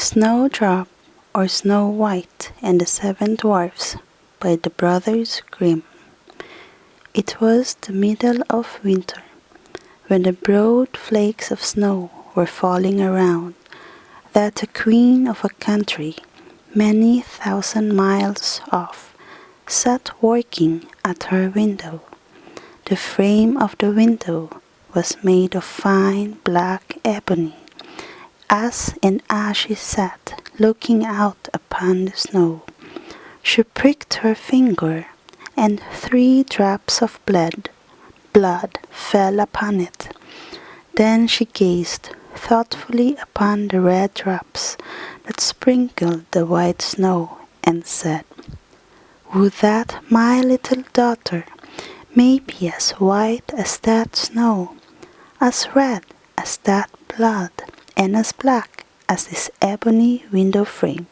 Snowdrop or Snow White and the Seven Dwarfs by the Brothers Grimm. It was the middle of winter, when the broad flakes of snow were falling around, that the queen of a country, many thousand miles off, sat working at her window. The frame of the window was made of fine black ebony, as she sat looking out upon the snow, she pricked her finger, and 3 drops of blood fell upon it. Then she gazed thoughtfully upon the red drops that sprinkled the white snow, and said, "Would that my little daughter may be as white as that snow, as red as that blood, and as black as this ebony window frame."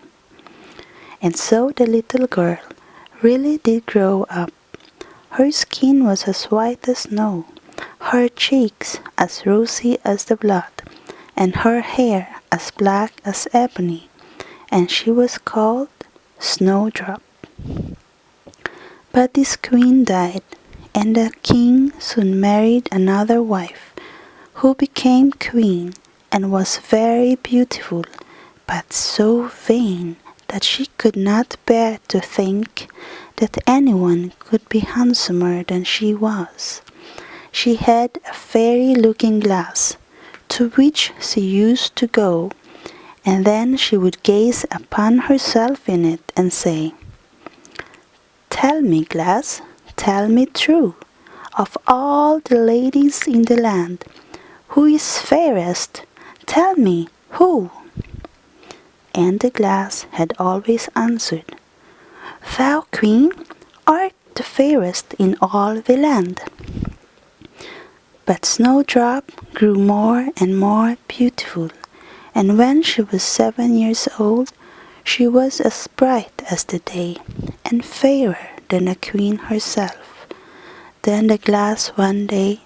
And so the little girl really did grow up. Her skin was as white as snow, her cheeks as rosy as the blood, and her hair as black as ebony, and she was called Snowdrop. But this queen died, and the king soon married another wife, who became queen and was very beautiful, but so vain that she could not bear to think that anyone could be handsomer than she was. She had a fairy looking glass, to which she used to go, and then she would gaze upon herself in it and say, "Tell me, glass, tell me true, of all the ladies in the land, who is fairest? Tell me, who?" And the glass had always answered, "Thou, queen, art the fairest in all the land." But Snowdrop grew more and more beautiful, and when she was 7 years old, she was as bright as the day, and fairer than the queen herself. Then the glass one day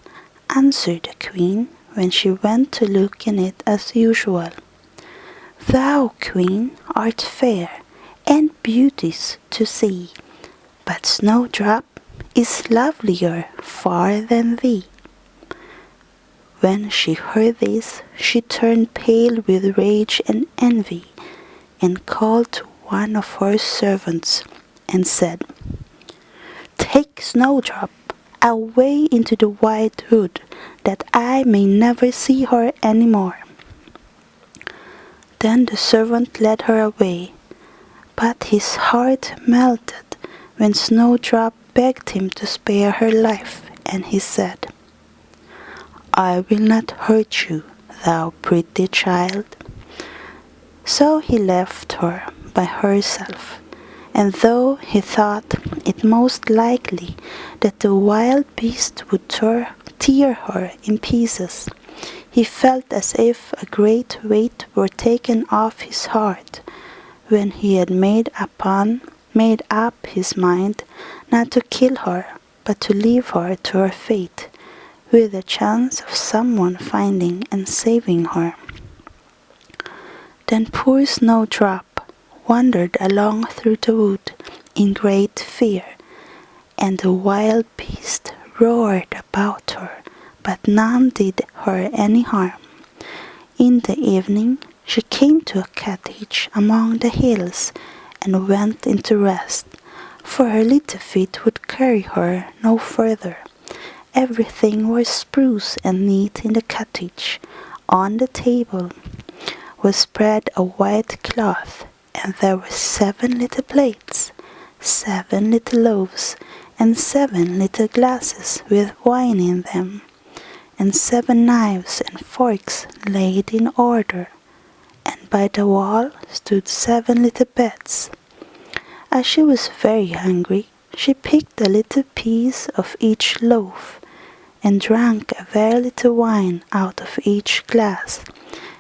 answered the queen when she went to look in it as usual, "Thou, queen, art fair, and beauteous to see, but Snowdrop is lovelier far than thee." When she heard this, she turned pale with rage and envy, and called to one of her servants, and said, "Take Snowdrop away into the white wood, that I may never see her any more." Then the servant led her away, but his heart melted when Snowdrop begged him to spare her life, and he said, "I will not hurt you, thou pretty child." So he left her by herself, and though he thought it most likely that the wild beast would tear her in pieces, he felt as if a great weight were taken off his heart when he had made up his mind not to kill her, but to leave her to her fate, with the chance of someone finding and saving her. Then poor Snowdrop wandered along through the wood in great fear, and the wild beast roared about her, but none did her any harm. In the evening she came to a cottage among the hills, and went in to rest, for her little feet would carry her no further. Everything was spruce and neat in the cottage. On the table was spread a white cloth, and there were 7 little plates, 7 little loaves, and 7 little glasses with wine in them, and 7 knives and forks laid in order, and by the wall stood 7 little beds. As she was very hungry, she picked a little piece of each loaf, and drank a very little wine out of each glass,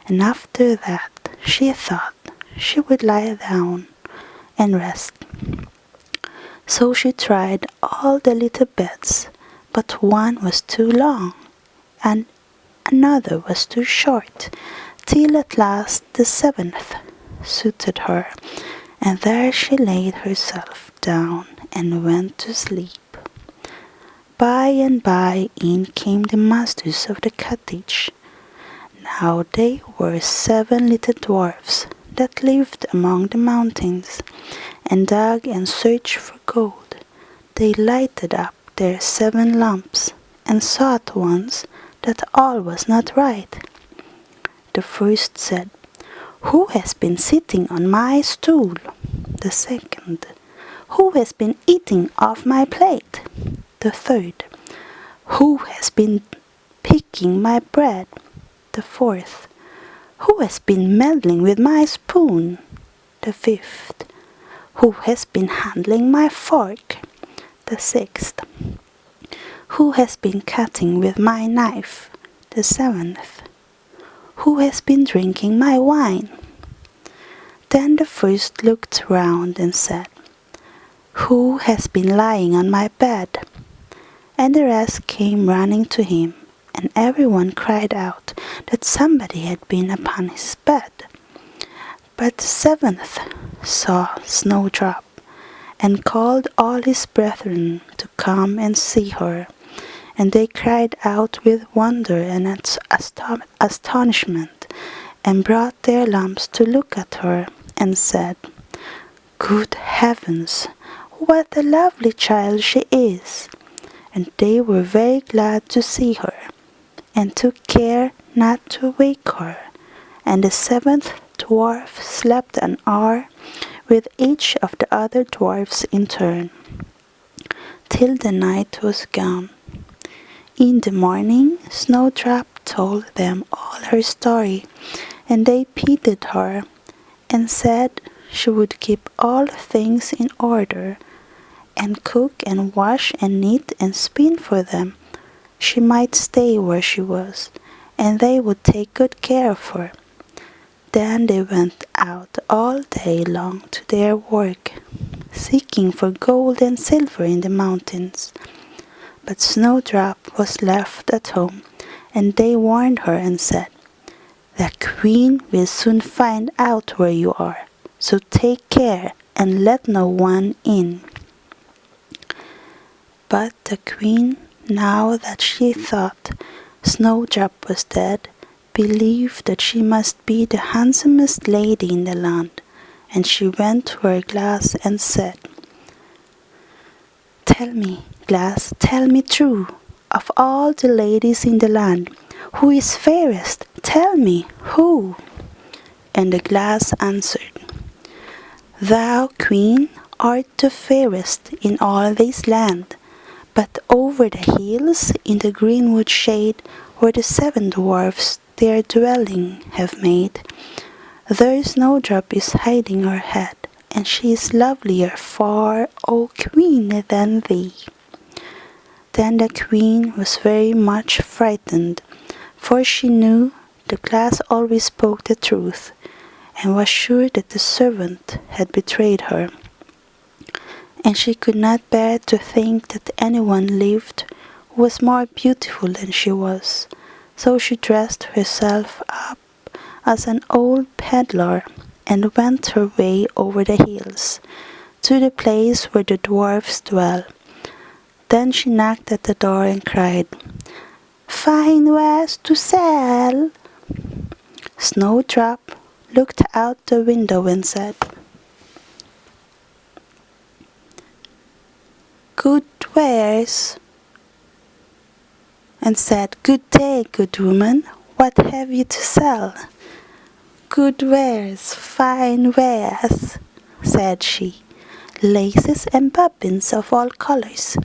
and after that she thought she would lie down and rest. So she tried all the little beds, but one was too long, and another was too short, till at last the 7th suited her, and there she laid herself down and went to sleep. By and by in came the masters of the cottage. Now they were 7 little dwarfs that lived among the mountains, and dug and searched for gold. They lighted up their 7 lamps, and saw at once that all was not right. The first said, "Who has been sitting on my stool?" The second, "Who has been eating off my plate?" The third, "Who has been picking my bread?" The fourth, "Who has been meddling with my spoon?" The fifth, "Who has been handling my fork?" The sixth, "Who has been cutting with my knife?" The seventh, "Who has been drinking my wine?" Then the first looked round and said, "Who has been lying on my bed?" And the rest came running to him, and everyone cried out that somebody had been upon his bed. But the 7th saw Snowdrop, and called all his brethren to come and see her, and they cried out with wonder and astonishment, and brought their lamps to look at her, and said, "Good heavens, what a lovely child she is!" And they were very glad to see her, and took care not to wake her. And the 7th dwarf slept an hour with each of the other dwarfs in turn, till the night was gone. In the morning Snowdrop told them all her story, and they pitied her, and said she would keep all things in order, and cook and wash and knit and spin for them. She might stay where she was, and they would take good care of her. Then they went out all day long to their work, seeking for gold and silver in the mountains. But Snowdrop was left at home, and they warned her and said, "The queen will soon find out where you are, so take care and let no one in." But the queen, now that she thought Snowdrop was dead, believed that she must be the handsomest lady in the land, and she went to her glass and said, "Tell me, glass, tell me true, of all the ladies in the land, who is fairest? Tell me, who?" And the glass answered, "Thou, queen, art the fairest in all this land, but over the hills in the greenwood shade, where the 7 dwarfs their dwelling have made, there Snowdrop is hiding her head, and she is lovelier far, O queen, than thee." Then the queen was very much frightened, for she knew the glass always spoke the truth, and was sure that the servant had betrayed her. And she could not bear to think that anyone lived who was more beautiful than she was, so she dressed herself up as an old peddler, and went her way over the hills, to the place where the dwarfs dwell. Then she knocked at the door and cried, "Fine wares to sell!" Snowdrop looked out the window and said, "Good wares," and said, "Good day, good woman, what have you to sell?" "Good wares, fine wares," said she, "laces and bobbins of all colors."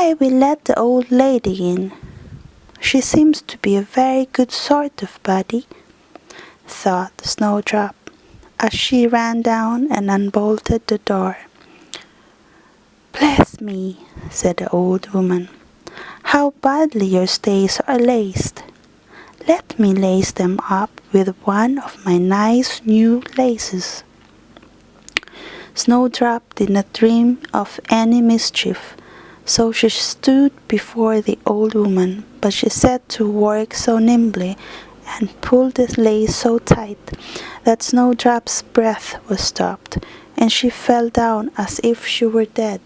"I will let the old lady in. She seems to be a very good sort of body," thought Snowdrop, as she ran down and unbolted the door. "Bless me," said the old woman, "how badly your stays are laced. Let me lace them up with one of my nice new laces." Snowdrop did not dream of any mischief, so she stood before the old woman, but she set to work so nimbly and pulled the lace so tight that Snowdrop's breath was stopped, and she fell down as if she were dead.